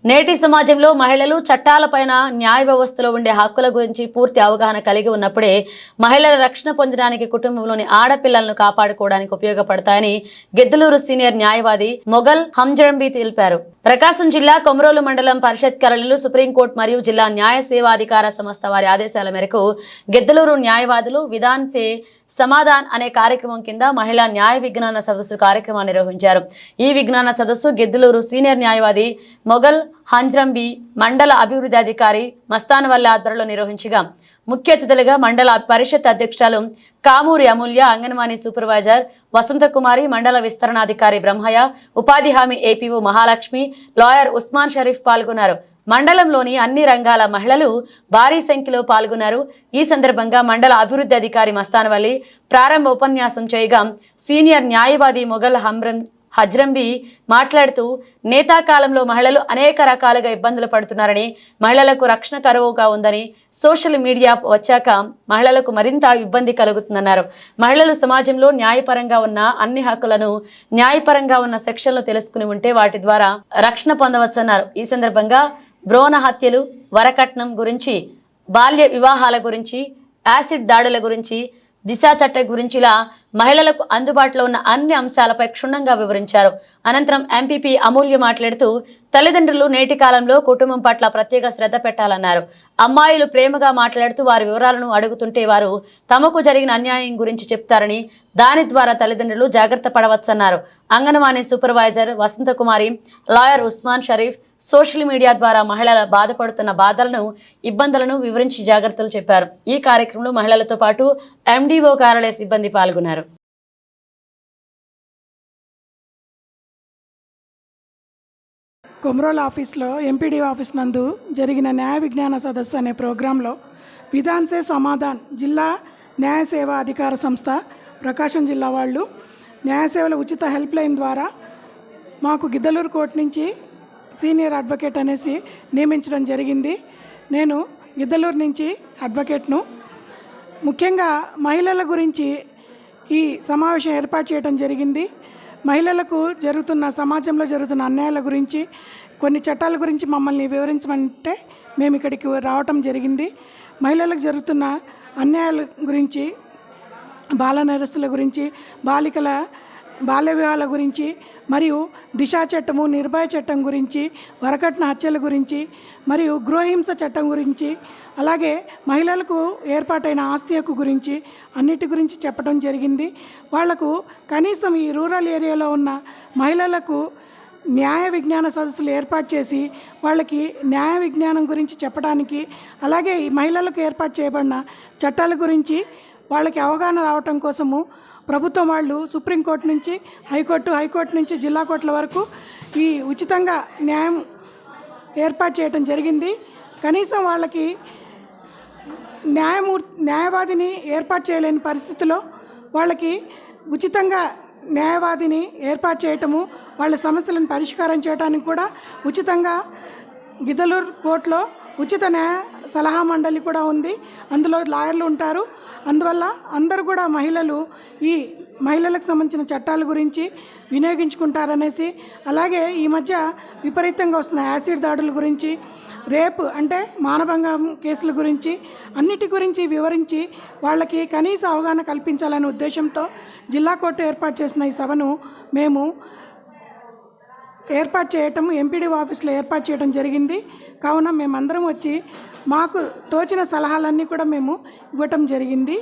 నేటి సమాజంలో మహిళలు చట్టాలపైన న్యాయ వ్యవస్థలో ఉండే హక్కుల గురించి పూర్తి అవగాహన కలిగి ఉన్నప్పుడే మహిళల రక్షణ పొందడానికి కుటుంబంలోని ఆడపిల్లలను కాపాడుకోవడానికి ఉపయోగపడతాయని గిద్దలూరు సీనియర్ న్యాయవాది మొగల్ హంజరంబి తెలిపారు. ప్రకాశం జిల్లా కొమరోలు మండలం పరిషత్ కార్యాలయంలో సుప్రీంకోర్టు మరియు జిల్లా న్యాయ సేవాధికార సంస్థ వారి ఆదేశాల మేరకు గిద్దలూరు న్యాయవాదులు విధాన్ సే సమాధాన్ అనే కార్యక్రమం కింద మహిళా న్యాయ విజ్ఞాన సదస్సు కార్యక్రమాన్ని నిర్వహించారు. ఈ విజ్ఞాన సదస్సు గిద్దలూరు సీనియర్ న్యాయవాది మొగల్ హంజరంబి మండల అభివృద్ధి అధికారి మస్తానవల్లి ఆధ్వర్యంలో నిర్వహించగా ముఖ్య అతిథులుగా మండల పరిషత్ అధ్యక్షులు కామూరి అమూల్య, అంగన్వాడీ సూపర్వైజర్ వసంతకుమారి, మండల విస్తరణాధికారి బ్రహ్మయ్య, ఉపాధి హామీ ఏపీఓ మహాలక్ష్మి, లాయర్ ఉస్మాన్ షరీఫ్ పాల్గొన్నారు. మండలంలోని అన్ని రంగాల మహిళలు భారీ సంఖ్యలో పాల్గొన్నారు. ఈ సందర్భంగా మండల అభివృద్ధి అధికారి మస్తానవల్లి ప్రారంభ ఉపన్యాసం చేయగా సీనియర్ న్యాయవాది మొగల్ హంజరంబి మాట్లాడుతూ నేతాకాలంలో మహిళలు అనేక రకాలుగా ఇబ్బందులు పడుతున్నారని, మహిళలకు రక్షణ కరువుగా ఉందని, సోషల్ మీడియా వచ్చాక మహిళలకు మరింత ఇబ్బంది కలుగుతుందన్నారు. మహిళలు సమాజంలో న్యాయపరంగా ఉన్న అన్ని హక్కులను, న్యాయపరంగా ఉన్న సెక్షన్లు తెలుసుకుని ఉంటే వాటి ద్వారా రక్షణ పొందవచ్చన్నారు. ఈ సందర్భంగా భ్రూణ హత్యలు, వరకట్నం గురించి, బాల్య వివాహాల గురించి, యాసిడ్ దాడుల గురించి, దిశా చట్టం గురించి ఇలా మహిళలకు అందుబాటులో ఉన్న అన్ని అంశాలపై క్షుణ్ణంగా వివరించారు. అనంతరం ఎంపీపీ అమూల్య మాట్లాడుతూ తల్లిదండ్రులు నేటి కాలంలో కుటుంబం పట్ల ప్రత్యేక శ్రద్ధ పెట్టాలన్నారు. అమ్మాయిలు ప్రేమగా మాట్లాడుతూ వారి వివరాలను అడుగుతుంటే వారు తమకు జరిగిన అన్యాయం గురించి చెప్తారని, దాని ద్వారా తల్లిదండ్రులు జాగ్రత్త పడవచ్చన్నారు. Anganwadi supervisor Vasanthakumari, lawyer Usman Sharif social media ద్వారా మహిళల బాధపడుతున్న బాధలను, ఇబ్బందులను వివరించి జాగ్రత్తలు చెప్పారు. ఈ కార్యక్రమంలో మహిళలతో పాటు ఎండీఓ కార్యాలయ సిబ్బంది పాల్గొన్నారు. కొమరోలు ఆఫీస్లో ఎంపీడీ ఆఫీస్ నందు జరిగిన న్యాయ విజ్ఞాన సదస్సు అనే ప్రోగ్రాంలో విధాన్ సే సమాధాన్ జిల్లా న్యాయ సేవా అధికార సంస్థ ప్రకాశం జిల్లా వాళ్ళు న్యాయ సేవల ఉచిత హెల్ప్ లైన్ ద్వారా మాకు గిద్దలూరు కోర్టు నుంచి సీనియర్ అడ్వకేట్ అనేసి నియమించడం జరిగింది. నేను గిద్దలూరు నుంచి అడ్వకేట్ను. ముఖ్యంగా మహిళల గురించి ఈ సమావేశం ఏర్పాటు చేయడం జరిగింది. మహిళలకు జరుగుతున్న సమాజంలో జరుగుతున్న అన్యాయాల గురించి, కొన్ని చట్టాల గురించి మమ్మల్ని వివరించమంటే మేము ఇక్కడికి రావటం జరిగింది. మహిళలకు జరుగుతున్న అన్యాయాల గురించి, బాల నేరస్తుల గురించి, బాలికల బాల్య వివాహాల గురించి, మరియు దిశా చట్టము, నిర్భయ చట్టం గురించి, వరకట్న హత్యల గురించి, మరియు గృహహింస చట్టం గురించి, అలాగే మహిళలకు ఏర్పాటైన ఆస్తి హక్కు గురించి అన్నిటి గురించి చెప్పడం జరిగింది. వాళ్లకు కనీసం ఈ రూరల్ ఏరియాలో ఉన్న మహిళలకు న్యాయ విజ్ఞాన సదస్సులు ఏర్పాటు చేసి వాళ్ళకి న్యాయ విజ్ఞానం గురించి చెప్పడానికి, అలాగే ఈ మహిళలకు ఏర్పాటు చేయబడిన చట్టాల గురించి వాళ్ళకి అవగాహన రావటం కోసము ప్రభుత్వం వాళ్ళు సుప్రీంకోర్టు నుంచి హైకోర్టు నుంచి జిల్లా కోర్టుల వరకు ఈ ఉచితంగా న్యాయం ఏర్పాటు చేయడం జరిగింది. కనీసం వాళ్ళకి న్యాయవాదిని ఏర్పాటు చేయలేని పరిస్థితిలో వాళ్ళకి ఉచితంగా న్యాయవాదిని ఏర్పాటు చేయటము, వాళ్ళ సమస్యలను పరిష్కారం చేయడానికి కూడా ఉచితంగా గిద్దలూరు కోర్టులో ఉచిత న్యాయ సలహా మండలి కూడా ఉంది. అందులో లాయర్లు ఉంటారు. అందువల్ల అందరూ కూడా మహిళలకు సంబంధించిన చట్టాల గురించి వినియోగించుకుంటారనేసి, అలాగే ఈ మధ్య విపరీతంగా వస్తున్న యాసిడ్ దాడుల గురించి, రేపు అంటే మానభంగం కేసుల గురించి అన్నిటి గురించి వివరించి వాళ్ళకి కనీస అవగాహన కల్పించాలనే ఉద్దేశంతో జిల్లా కోర్టు ఏర్పాటు చేసిన ఈ సభను మేము ఏర్పాటు చేయటం, ఎంపీడీ ఆఫీస్లో ఏర్పాటు చేయడం జరిగింది. కావున మేమందరం వచ్చి మాకు తోచిన సలహాలన్నీ కూడా మేము ఇవ్వటం జరిగింది.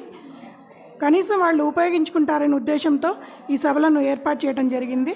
కనీసం వాళ్ళు ఉపయోగించుకుంటారనే ఉద్దేశంతో ఈ సభలను ఏర్పాటు చేయడం జరిగింది.